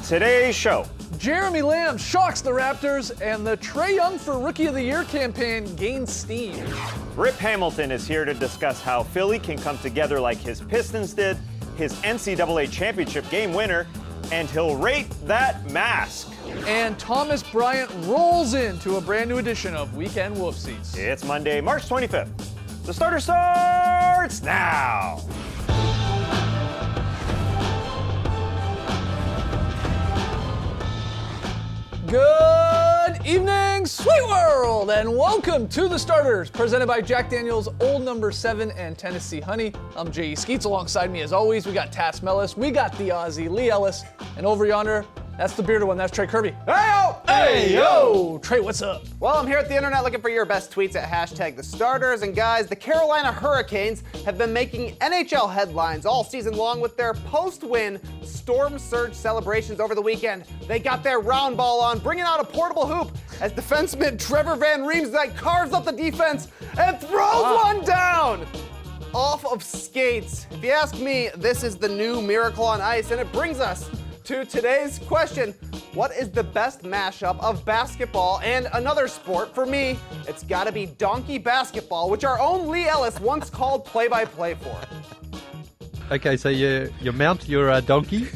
today's show. Jeremy Lamb shocks the Raptors, and the Trae Young for Rookie of the Year campaign gains steam. Rip Hamilton is here to discuss how Philly can come together like his Pistons did, his NCAA championship game winner, and he'll rate that mask. And Thomas Bryant rolls into a brand new edition of Weekend Whoopsies. It's Monday, March 25th. The starter starts now. Good evening, sweet world, and welcome to The Starters, presented by Jack Daniel's Old No. 7 and Tennessee Honey. I'm J.E. Skeets. Alongside me, as always, we got Tass Mellis, we got the Aussie Lee Ellis, and over yonder, that's the bearded one, that's Trey Kirby. Hey-yo! Hey-yo! Trey, what's up? Well, I'm here at the internet looking for your best tweets at hashtag the starters. And guys, the Carolina Hurricanes have been making NHL headlines all season long with their post-win storm surge celebrations over the weekend. They got their round ball on, bringing out a portable hoop as defenseman Trevor Van Riemsdyk carves up the defense and throws one down off of skates. If you ask me, this is the new miracle on ice, and it brings us to today's question. What is the best mashup of basketball and another sport? For me, it's gotta be donkey basketball, which our own Lee Ellis once called play-by-play for. Okay, so you mount your donkey,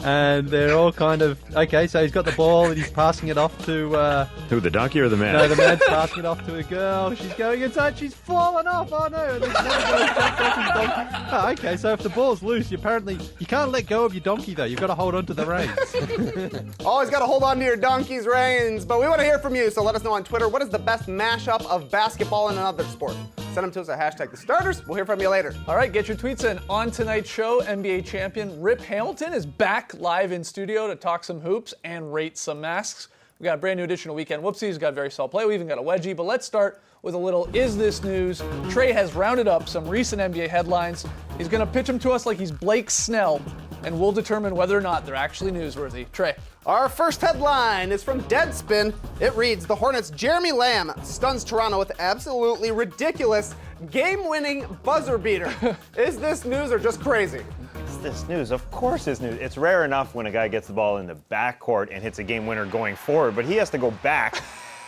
and they're all kind of, okay, so he's got the ball and he's passing it off to... Who, the donkey or the man? No, the man's passing it off to a girl, she's going inside, she's fallen off, oh no, and this man goes jumped off his donkey. Oh, okay, so if the ball's loose, you can't let go of your donkey though, you've got to hold on to the reins. Always gotta hold on to your donkey's reins, but we wanna hear from you, so let us know on Twitter, what is the best mashup of basketball and another sport? Send them to us at hashtag the starters. We'll hear from you later. All right, get your tweets in. On tonight's show, NBA champion Rip Hamilton is back live in studio to talk some hoops and rate some masks. We got a brand new edition of Weekend Whoopsies. We got very solid play. We even got a wedgie. But let's start with a little Is This News? Trey has rounded up some recent NBA headlines. He's going to pitch them to us like he's Blake Snell, and we'll determine whether or not they're actually newsworthy. Trey. Our first headline is from Deadspin. It reads, the Hornets' Jeremy Lamb stuns Toronto with absolutely ridiculous game-winning buzzer beater. Is this news or just crazy? Is this news? Of course it's news. It's rare enough when a guy gets the ball in the backcourt and hits a game winner going forward, but he has to go back,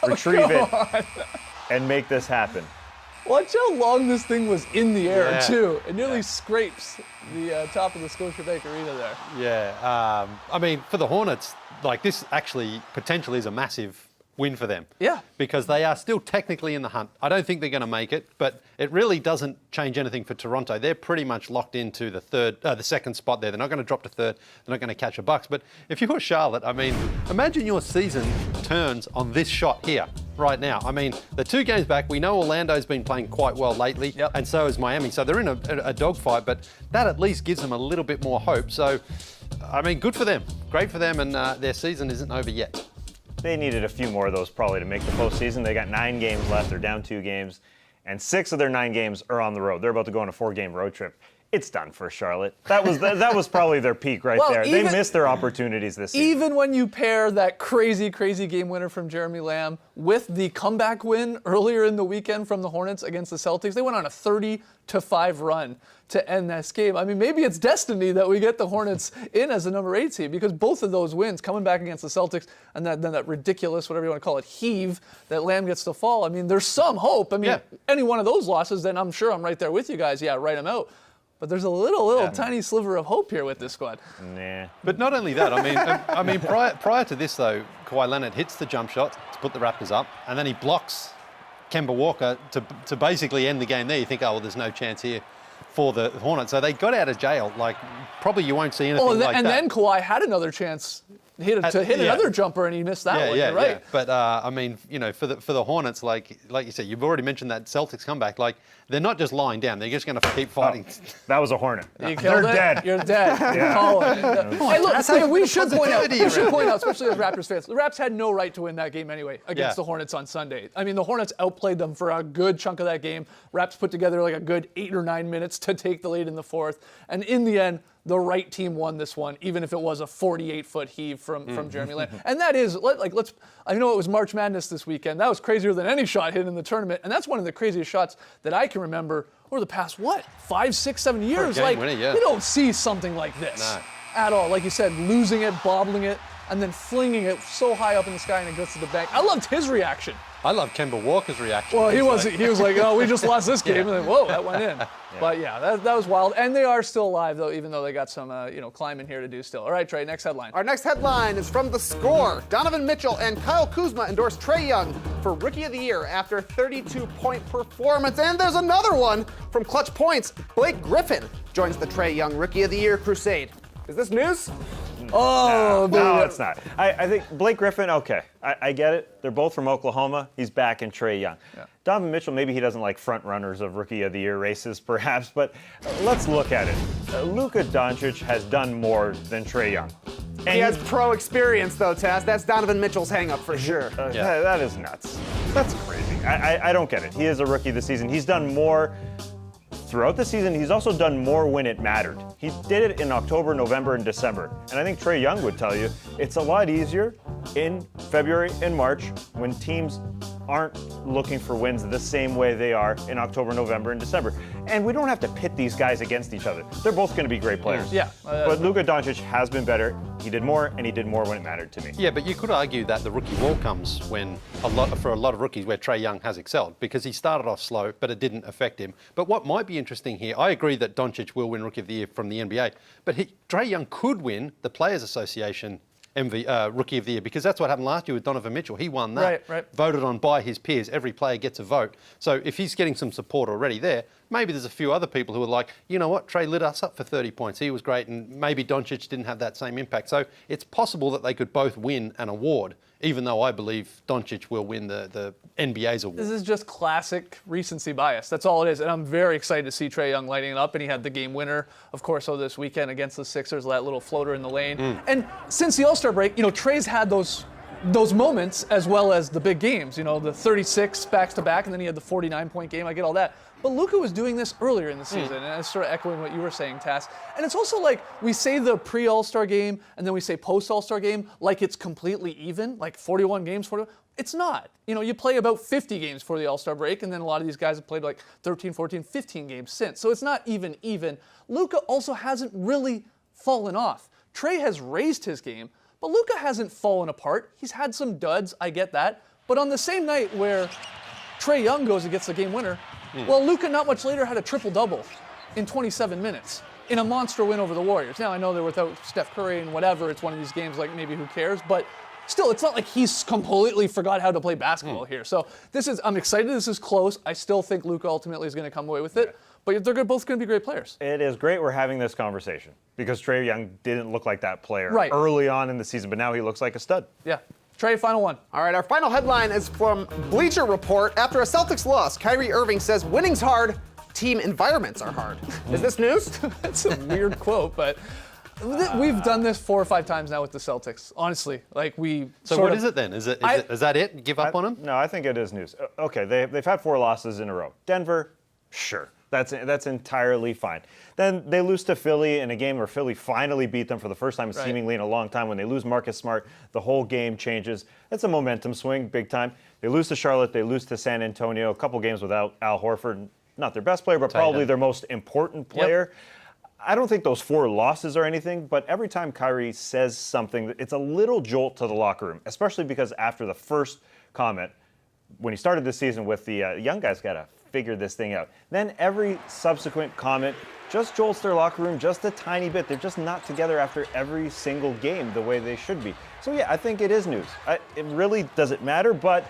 retrieve it, and make this happen. Watch how long this thing was in the air, too. It nearly scrapes the top of the Scotiabank Arena there. Yeah, I mean, for the Hornets, like this actually potentially is a massive win for them. Yeah. Because they are still technically in the hunt. I don't think they're going to make it, but it really doesn't change anything for Toronto. They're pretty much locked into the second spot there. They're not going to drop to third. They're not going to catch a Bucks. But if you're Charlotte, I mean, imagine your season turns on this shot here right now. I mean, the 2 games back, we know Orlando's been playing quite well lately, and so is Miami. So they're in a dogfight, but that at least gives them a little bit more hope. So, I mean, good for them. Great for them, and their season isn't over yet. They needed a few more of those probably to make the postseason. They got 9 games left. They're down 2 games, and 6 of their 9 games are on the road. They're about to go on a 4-game road trip. It's done for Charlotte. That was probably their peak right there. They missed their opportunities this season. Even when you pair that crazy, crazy game winner from Jeremy Lamb with the comeback win earlier in the weekend from the Hornets against the Celtics, they went on a 30-5 run to end this game. I mean, maybe it's destiny that we get the Hornets in as the number 8 seed, because both of those wins, coming back against the Celtics and then that ridiculous, whatever you want to call it, heave that Lamb gets to fall. I mean, there's some hope. I mean, any one of those losses, then I'm sure I'm right there with you guys. Yeah, write them out. But there's a little tiny sliver of hope here with this squad. Nah. But not only that, I mean, prior to this though, Kawhi Leonard hits the jump shot to put the Raptors up, and then he blocks Kemba Walker to basically end the game there. You think, oh, well, there's no chance here for the Hornets. So they got out of jail. Like, probably you won't see anything like that. And then Kawhi had another chance to hit another jumper, and he missed that one. You're right. Yeah. But I mean, you know, for the Hornets, like you said, you've already mentioned that Celtics comeback. Like, they're not just lying down; they're just going to keep fighting. Oh, that was a Hornet. You killed it. Dead. You're dead. Call it. Hey, look, we should point out, especially as Raptors fans, the Raps had no right to win that game anyway against the Hornets on Sunday. I mean, the Hornets outplayed them for a good chunk of that game. Raps put together like a good 8 or 9 minutes to take the lead in the fourth, and in the end, the right team won this one, even if it was a 48-foot heave from Jeremy Lamb. And that is, I know it was March Madness this weekend. That was crazier than any shot hit in the tournament. And that's one of the craziest shots that I can remember over the past, 5, 6, 7 years. Like, winner, you don't see something like this. No. at all. Like you said, losing it, bobbling it, and then flinging it so high up in the sky and it goes to the bank. I loved his reaction. I love Kemba Walker's reaction. Well, he was like, oh, we just lost this game, and then whoa, that went in. But yeah, that was wild. And they are still alive though, even though they got some climbing here to do still. All right, Trey, next headline. Our next headline is from The Score. Donovan Mitchell and Kyle Kuzma endorsed Trae Young for Rookie of the Year after 32-point performance. And there's another one from Clutch Points. Blake Griffin joins the Trae Young Rookie of the Year crusade. Is this news? Oh, no, it's not. I think Blake Griffin, okay, I get it. They're both from Oklahoma. He's back in Trae Young. Yeah. Donovan Mitchell, maybe he doesn't like front runners of Rookie of the Year races, perhaps, but let's look at it. Luka Doncic has done more than Trae Young. And He has pro experience, though, Taz. That's Donovan Mitchell's hang-up for sure. that is nuts. That's crazy. I don't get it. He is a rookie this season. He's done more throughout the season. He's also done more when it mattered. He did it in October, November, and December. And I think Trae Young would tell you it's a lot easier in February and March when teams aren't looking for wins the same way they are in October, November, and December. And we don't have to pit these guys against each other. They're both going to be great players. Yeah. But Luka Doncic has been better. He did more, and he did more when it mattered to me. Yeah, but you could argue that the rookie wall comes when for a lot of rookies where Trae Young has excelled because he started off slow, but it didn't affect him. But what might be interesting here, I agree that Doncic will win Rookie of the Year from the NBA, but Trae Young could win the Players Association Rookie of the Year because that's what happened last year with Donovan Mitchell. He won that, Right. voted on by his peers. Every player gets a vote. So if he's getting some support already there, maybe there's a few other people who are like, you know what, Trae lit us up for 30 points. He was great, and maybe Doncic didn't have that same impact. So it's possible that they could both win an award, even though I believe Doncic will win the NBA's award. This is just classic recency bias. That's all it is. And I'm very excited to see Trae Young lighting it up. And he had the game winner, of course, this weekend against the Sixers, that little floater in the lane. And since the All-Star break, Trae's had those moments as well as the big games. The 36 backs-to-back, and then he had the 49-point game. I get all that. But Luka was doing this earlier in the season, and that's sort of echoing what you were saying, Tass. And it's also like we say the pre-All-Star game and then we say post-All-Star game like it's completely even, like 41 games, 41. It's not. You play about 50 games for the All-Star break, and then a lot of these guys have played like 13, 14, 15 games since. So it's not even. Luka also hasn't really fallen off. Trae has raised his game, but Luka hasn't fallen apart. He's had some duds, I get that. But on the same night where Trae Young goes and gets the game winner, well, Luka not much later had a triple-double in 27 minutes in a monster win over the Warriors. Now, I know they're without Steph Curry and whatever. It's one of these games like maybe who cares, but still, it's not like he's completely forgot how to play basketball here. So I'm excited this is close. I still think Luka ultimately is going to come away with it, but they're both going to be great players. It is great we're having this conversation because Trae Young didn't look like that player early on in the season, but now he looks like a stud. Yeah. Trey, final one. All right, our final headline is from Bleacher Report. After a Celtics loss, Kyrie Irving says winning's hard, team environments are hard. Is this news? That's a weird quote, but we've done this 4 or 5 times now with the Celtics. Honestly, So what is it then? Is that it? Give up on them? No, I think it is news. Okay, they've had 4 losses in a row. Denver, sure. That's entirely fine. Then they lose to Philly in a game where Philly finally beat them for the first time seemingly in a long time. When they lose Marcus Smart, the whole game changes. It's a momentum swing, big time. They lose to Charlotte. They lose to San Antonio. A couple games without Al Horford. Not their best player, but probably their most important player. I don't think those 4 losses are anything, but every time Kyrie says something, it's a little jolt to the locker room, especially because after the first comment, when he started this season with the young guys got to figure this thing out. Then every subsequent comment just jolts their locker room just a tiny bit. They're just not together after every single game the way they should be. So yeah, I think it is news. It really doesn't matter, but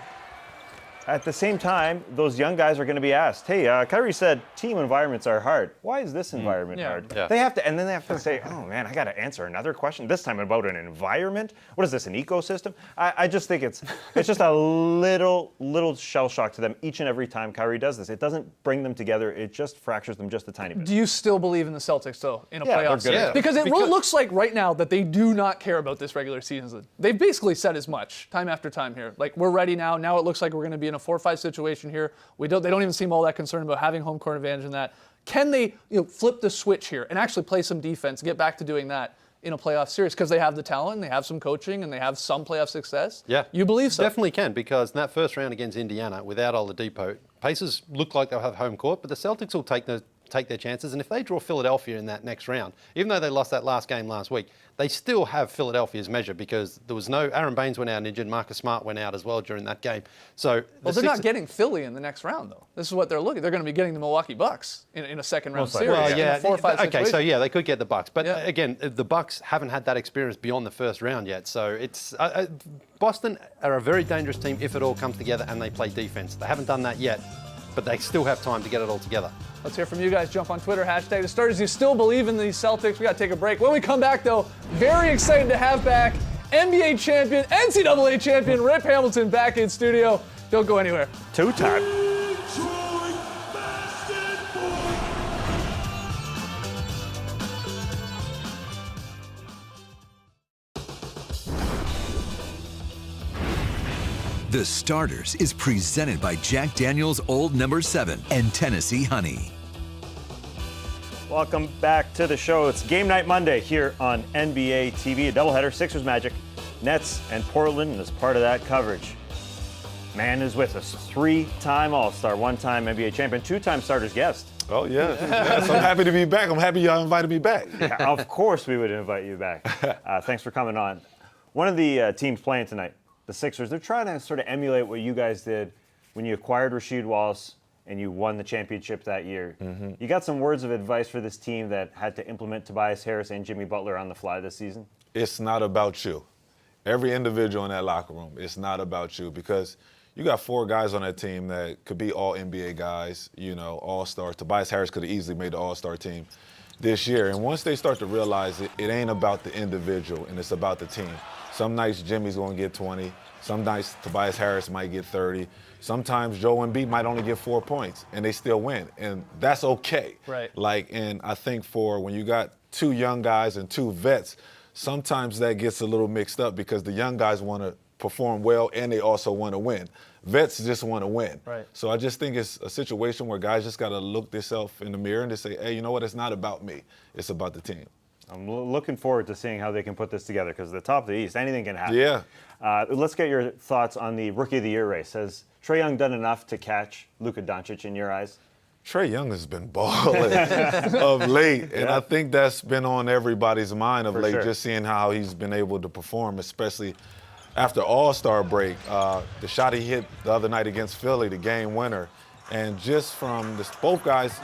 at the same time, those young guys are going to be asked, hey, Kyrie said team environments are hard. Why is this environment hard? Yeah. They have to, and then they have to say, oh man, I got to answer another question, this time about an environment? What is this, an ecosystem? I just think it's just a little shell shock to them each and every time Kyrie does this. It doesn't bring them together, it just fractures them just a tiny bit. Do you still believe in the Celtics, though, in a playoff they're good. series? Because it looks like right now that they do not care about this regular season. They've basically said as much time after time here. Like, we're ready now. Now it looks like we're going to be in a 4-5 situation here. They don't even seem all that concerned about having home court advantage in that. Can they flip the switch here and actually play some defense, get back to doing that in a playoff series? Because they have the talent, and they have some coaching, and they have some playoff success. Yeah. You believe so? Definitely can, because in that first round against Indiana, without Oladipo, Pacers look like they'll have home court, but the Celtics will take the take their chances. And if they draw Philadelphia in that next round, even though they lost that last game last week, they still have Philadelphia's measure because there was no Aaron Baines went out injured, Marcus Smart went out as well during that game. So they're not getting Philly in the next round though. This is what they're looking. They're going to be getting the Milwaukee Bucks in a second round series. Well, yeah. 4 or 5 Okay, so yeah, they could get the Bucks, but again, the Bucks haven't had that experience beyond the first round yet. So it's Boston are a very dangerous team if it all comes together and they play defense. They haven't done that yet, but they still have time to get it all together. Let's hear from you guys. Jump on Twitter, hashtag the starters. You still believe in these Celtics? We got to take a break. When we come back, though, very excited to have back NBA champion, NCAA champion Rip Hamilton back in studio. Don't go anywhere. Two-time. The Starters is presented by Jack Daniel's Old No. 7 and Tennessee Honey. Welcome back to the show. It's Game Night Monday here on NBA TV. A doubleheader, Sixers Magic, Nets, and Portland. And as part of that coverage, man is with us. 3-time All-Star, 1-time NBA champion, 2-time Starters guest. Oh, yeah. Yes, I'm happy to be back. I'm happy y'all invited me back. Yeah, of course we would invite you back. Thanks for coming on. One of the teams playing tonight, the Sixers, they're trying to sort of emulate what you guys did when you acquired Rasheed Wallace and you won the championship that year. Mm-hmm. You got some words of advice for this team that had to implement Tobias Harris and Jimmy Butler on the fly this season? It's not about you. Every individual in that locker room, it's not about you because you got 4 guys on that team that could be all NBA guys, all-stars. Tobias Harris could have easily made the all-star team this year. And once they start to realize it ain't about the individual and it's about the team. Some nights Jimmy's going to get 20. Some nights Tobias Harris might get 30. Sometimes Joe Embiid might only get 4 points, and they still win. And that's okay. Right. And I think for when you got 2 young guys and 2 vets, sometimes that gets a little mixed up because the young guys want to perform well and they also want to win. Vets just want to win. Right. So I just think it's a situation where guys just got to look themselves in the mirror and just say, hey, you know what? It's not about me. It's about the team. I'm looking forward to seeing how they can put this together because the top of the East, anything can happen. Yeah. Let's get your thoughts on the Rookie of the Year race. Has Trae Young done enough to catch Luka Doncic in your eyes? Trae Young has been balling of late, and I think that's been on everybody's mind of late, just seeing how he's been able to perform, especially after All-Star break. The shot he hit the other night against Philly, the game winner, and just from both guys,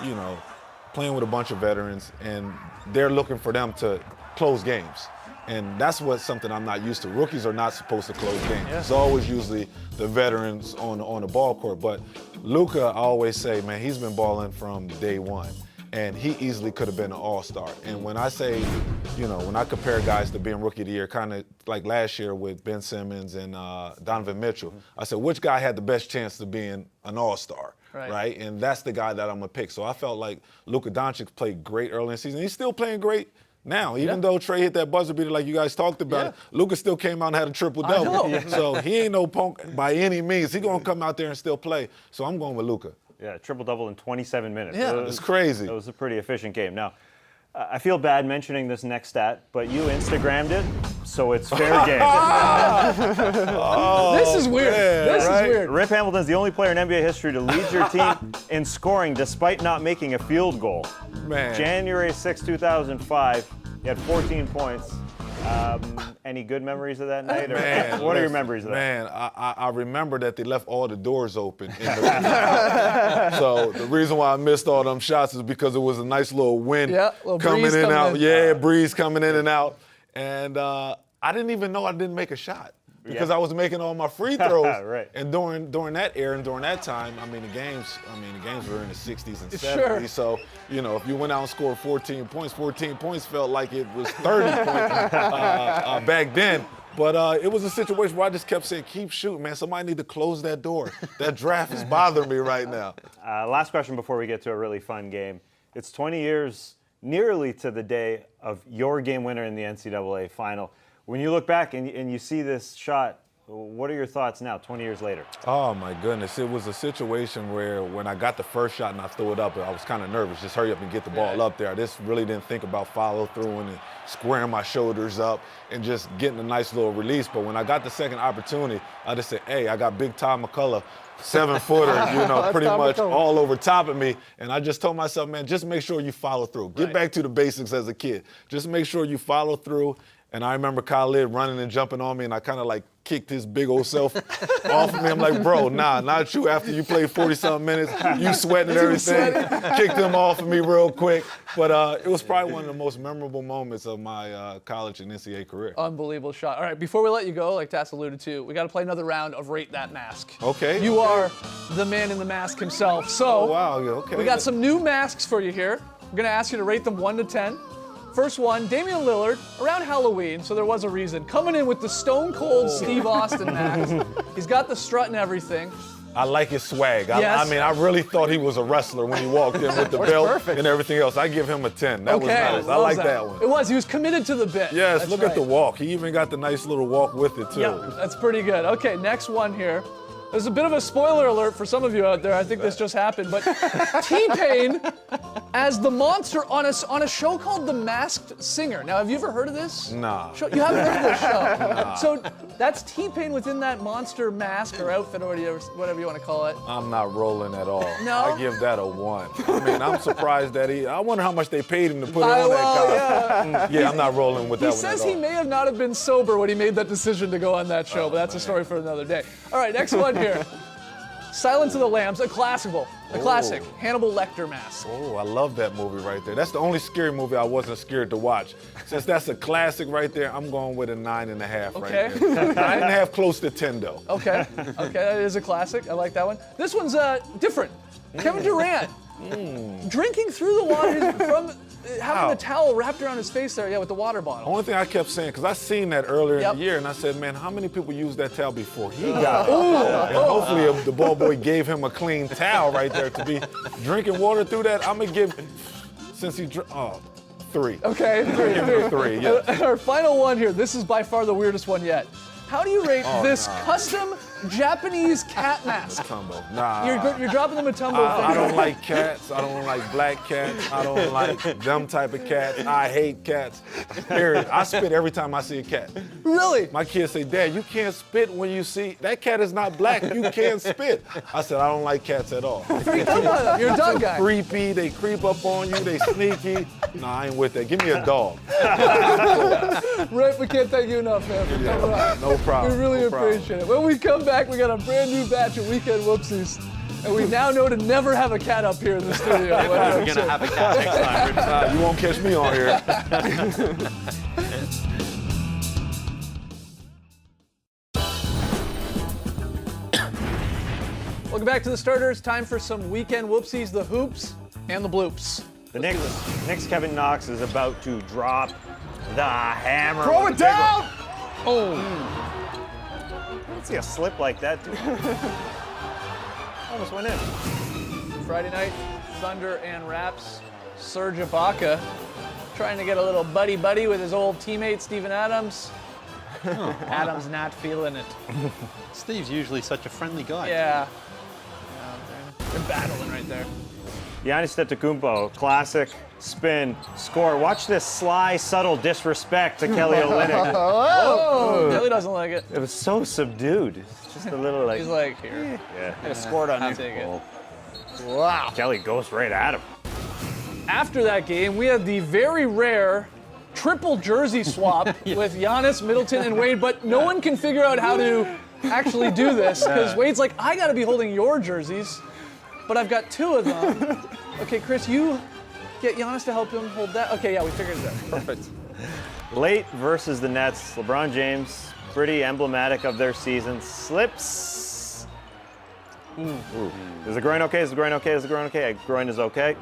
playing with a bunch of veterans, and they're looking for them to close games. And that's something I'm not used to. Rookies are not supposed to close games. Yeah. It's always usually the veterans on the ball court. But Luka, I always say, man, he's been balling from day one. And he easily could have been an all-star. And when I say, when I compare guys to being Rookie of the Year, kind of like last year with Ben Simmons and Donovan Mitchell, I said, which guy had the best chance of being an all-star? Right? And that's the guy that I'm going to pick. So I felt like Luka Doncic played great early in the season. He's still playing great now. Even though Trae hit that buzzer beater like you guys talked about, Luka still came out and had a triple-double. So he ain't no punk by any means. He's going to come out there and still play. So I'm going with Luka. Yeah, triple-double in 27 minutes. Yeah, it's crazy. It was a pretty efficient game. Now, I feel bad mentioning this next stat, but you Instagrammed it, so it's fair game. This is weird. This is weird. Rip Hamilton's the only player in NBA history to lead your team in scoring despite not making a field goal. Man. January 6, 2005, he had 14 points. Any good memories of that night? What are your memories of that? Man, I remember that they left all the doors open. So the reason why I missed all them shots is because it was a nice little wind coming in and out. Yeah, breeze coming in and out. And I didn't even know I didn't make a shot because I was making all my free throws. Right. And during that era and during that time, the games were in the 60s and 70s. Sure. So, if you went out and scored 14 points felt like it was 30 points back then. But it was a situation where I just kept saying, keep shooting, man. Somebody need to close that door. That draft is bothering me right now. Last question before we get to a really fun game. It's 20 years nearly to the day of your game winner in the NCAA final. When you look back and you see this shot What are your thoughts now, 20 years later? Oh my goodness, it was a situation where when I got the first shot and I threw it up, I was kind of nervous. Just hurry up and get the ball up there. I just really didn't think about follow through and squaring my shoulders up and just getting a nice little release. But when I got the second opportunity, I just said, hey, I got big Tom McCullough, 7-footer, pretty much all over top of me. And I just told myself, man, just make sure you follow through. Get back to the basics as a kid. Just make sure you follow through. And I remember Khalid running and jumping on me, and I kind of like kicked his big old self off of me. I'm like, bro, nah, not you. After you played 40-something minutes, you sweating and everything. Kicked him off of me real quick. But it was probably one of the most memorable moments of my college and NCAA career. Unbelievable shot. All right, before we let you go, like Tass alluded to, we got to play another round of Rate That Mask. Okay. You are the man in the mask himself. So, wow, yeah, okay. We got some new masks for you here. I'm going to ask you to rate them 1 to 10. First one, Damian Lillard, around Halloween, so there was a reason, coming in with the Stone Cold Steve Austin mask. He's got the strut and everything. I like his swag. Yes. I mean, I really thought he was a wrestler when he walked in with the belt and everything else. I give him a 10. That was nice. I like that one. It was. He was committed to the bit. Yes, That's look right. at the walk. He even got the nice little walk with it, too. Yeah, that's pretty good. Okay, next one here. There's a bit of a spoiler alert for some of you out there. I think this just happened, but T-Pain as the monster on a show called The Masked Singer. Now, have you ever heard of this? Nah. Show? You haven't heard of this show? Nah. So that's T-Pain within that monster mask or outfit or whatever you want to call it. I'm not rolling at all. No? I give that a 1. I mean, I'm surprised that I wonder how much they paid him to put it on that costume. Yeah, I'm not rolling with that one at all. He says he may have not have been sober when he made that decision to go on that show, but that's a story for another day. All right, next one here. Silence of the Lambs, a classic. Hannibal Lecter mask. Oh, I love that movie right there. That's the only scary movie I wasn't scared to watch. Since that's a classic right there, I'm going with a 9.5 right there. 9.5 close to 10 though. Okay, that is a classic. I like that one. This one's different. Kevin Durant drinking through the water from having the towel wrapped around his face there, with the water The bottle. only thing I kept saying, because I seen that earlier in the year, and I said, man, how many people use that towel before he got it? And hopefully the ball boy gave him a clean towel right there to be drinking water through that. I'm going to give, since he 3. Okay, Give him a 3, yeah. Our final one here. This is by far the weirdest one yet. How do you rate this custom Japanese cat mask? Tumbo. Nah. You're dropping them a tumble. I don't like cats. I don't like black cats. I don't like them type of cats. I hate cats. Period. I spit every time I see a cat. Really? My kids say, Dad, you can't spit when you see, that cat is not black. You can't spit. I said, I don't like cats at all. You're a dog guy. Creepy. They creep up on you. They sneaky. Nah, I ain't with that. Give me a dog. Right, we can't thank you enough, man, for coming on. No problem. We really no problem. appreciate it. When we come back, we got a brand new batch of Weekend Whoopsies. And we now know to never have a cat up here in the studio. We're going to have a cat next time, Rich. You won't catch me on here. Welcome back to the starters. Time for some Weekend Whoopsies, the hoops and the bloops. The Knicks Kevin Knox is about to drop the hammer. Throw it down! Oh. I don't see a slip like that, dude. Almost went in. Friday night, Thunder and Raps. Serge Ibaka trying to get a little buddy-buddy with his old teammate, Steven Adams. Adams not feeling it. Steve's usually such a friendly guy. Yeah. They're battling right there. Giannis Antetokounmpo, classic spin, score. Watch this sly, subtle disrespect to Kelly Olynyk. Oh, Kelly doesn't like it. It was so subdued. It's just a little like. He's like, here. Yeah. I scored on I'll you. take it. Wow. Kelly goes right at him. After that game, we had the very rare triple jersey swap with Giannis, Middleton, and Wade, but no one can figure out how to actually do this because Wade's like, I got to be holding your jerseys, but I've got 2 of them. Okay, Chris, you get Giannis to help him hold that. Okay, yeah, we figured it out. Perfect. Late versus the Nets. LeBron James, pretty emblematic of their season, slips. Ooh. Is the groin okay? Is the groin okay? Is the groin okay? Groin is okay.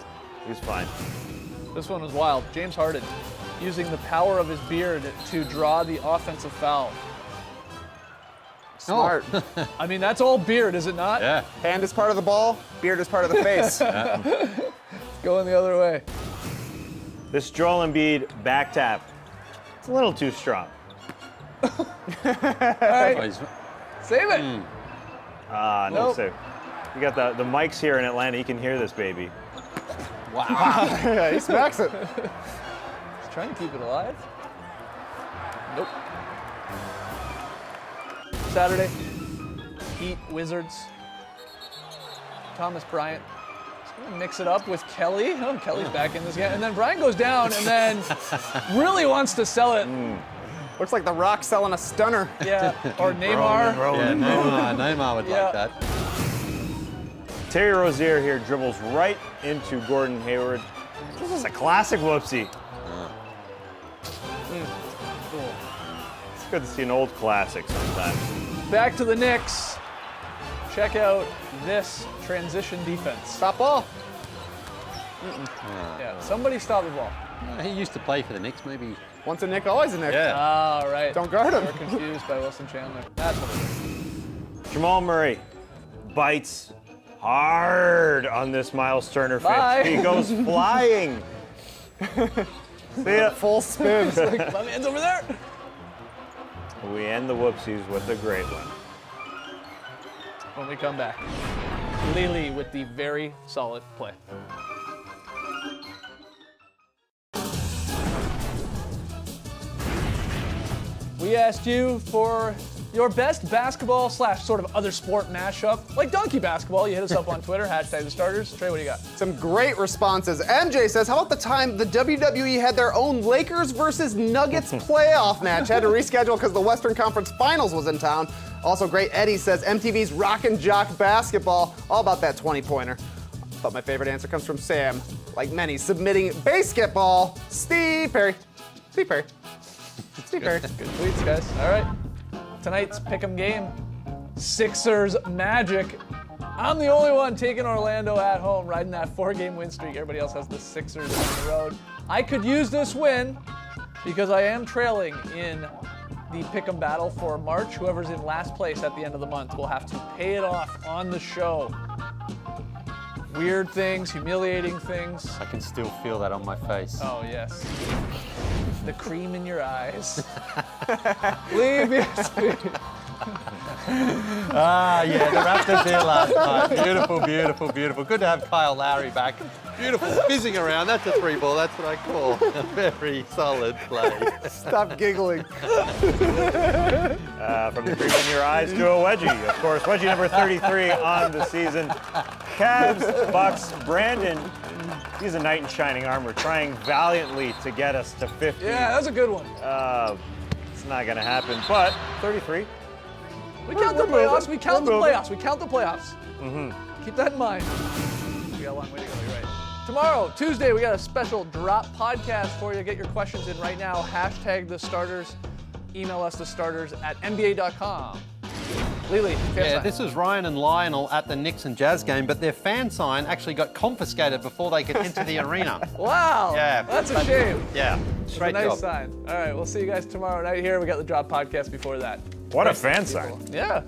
He's fine. This one was wild. James Harden using the power of his beard to draw the offensive foul. Smart. I mean, that's all beard, is it not? Yeah. Hand is part of the ball, beard is part of the face. Going the other way. This Joel Embiid back tap. It's a little too strong. All right. Save it. No Nope. save. You got the mics here in Atlanta. You can hear this baby. Yeah, he smacks it. He's trying to keep it alive. Nope. Saturday, Heat Wizards. Thomas Bryant. He's gonna mix it up with Kelly. Oh, Kelly's back in this game. And then Bryant goes down and then really wants to sell it. Looks like The Rock selling a stunner. Yeah, or Neymar. Rolling. Neymar would Yeah. like that. Terry Rozier here dribbles right into Gordon Hayward. This is a classic whoopsie. It's good to see an old classic sometimes. Back to the Knicks. Check out this transition defense. Stop ball. Yeah, somebody stop the ball. He used to play for the Knicks, maybe. Once a Nick, always a Nick. Yeah. Ah, right. Don't guard him. We're confused by Wilson Chandler. That's what it is. Jamal Murray bites hard on this Miles Turner Bye. fish. He goes flying. See ya. Full spin. My man's over there. We end the whoopsies with a great one. When we come back, Lily with the very solid play. We asked you for your best basketball / sort of other sport mashup, like donkey basketball. You hit us up on Twitter, #thestarters. Trey, what do you got? Some great responses. MJ says, how about the time the WWE had their own Lakers versus Nuggets playoff match? Had to reschedule because the Western Conference Finals was in town. Also great, Eddie says, MTV's Rock and Jock Basketball. All about that 20-pointer. But my favorite answer comes from Sam, like many, submitting basketball. Steve Perry. Steve Perry. Steve Perry. Good tweets, guys. All right. Tonight's pick'em game, Sixers Magic. I'm the only one taking Orlando at home, riding that 4-game win streak. Everybody else has the Sixers on the road. I could use this win because I am trailing in the pick'em battle for March. Whoever's in last place at the end of the month will have to pay it off on the show. Weird things, humiliating things. I can still feel that on my face. Oh, yes. The cream in your eyes. Leave it. Ah, yeah, the Raptors here last night. Beautiful, beautiful, beautiful. Good to have Kyle Lowry back. Beautiful, fizzing around. That's a 3-ball. That's what I call a very solid play. Stop giggling. From the cream in your eyes to a wedgie. Of course, wedgie number 33 on the season. Cavs, Bucks, Brandon. He's a knight in shining armor, trying valiantly to get us to 50. Yeah, that's a good one. It's not going to happen, but 33. We count the playoffs. We count the playoffs. We count the playoffs. Keep that in mind. We got a long way to go. You're right. Tomorrow, Tuesday, we got a special drop podcast for you. Get your questions in right now. #thestarters. Email us thestarters@nba.com. Lily, Yeah, this was Ryan and Lionel at the Knicks and Jazz game, but their fan sign actually got confiscated before they could enter the arena. Wow. Yeah. That's a shame. Yeah, It's a great nice job. sign. All right, we'll see you guys tomorrow night here. We got the drop podcast before that. What a fan sign. Yeah.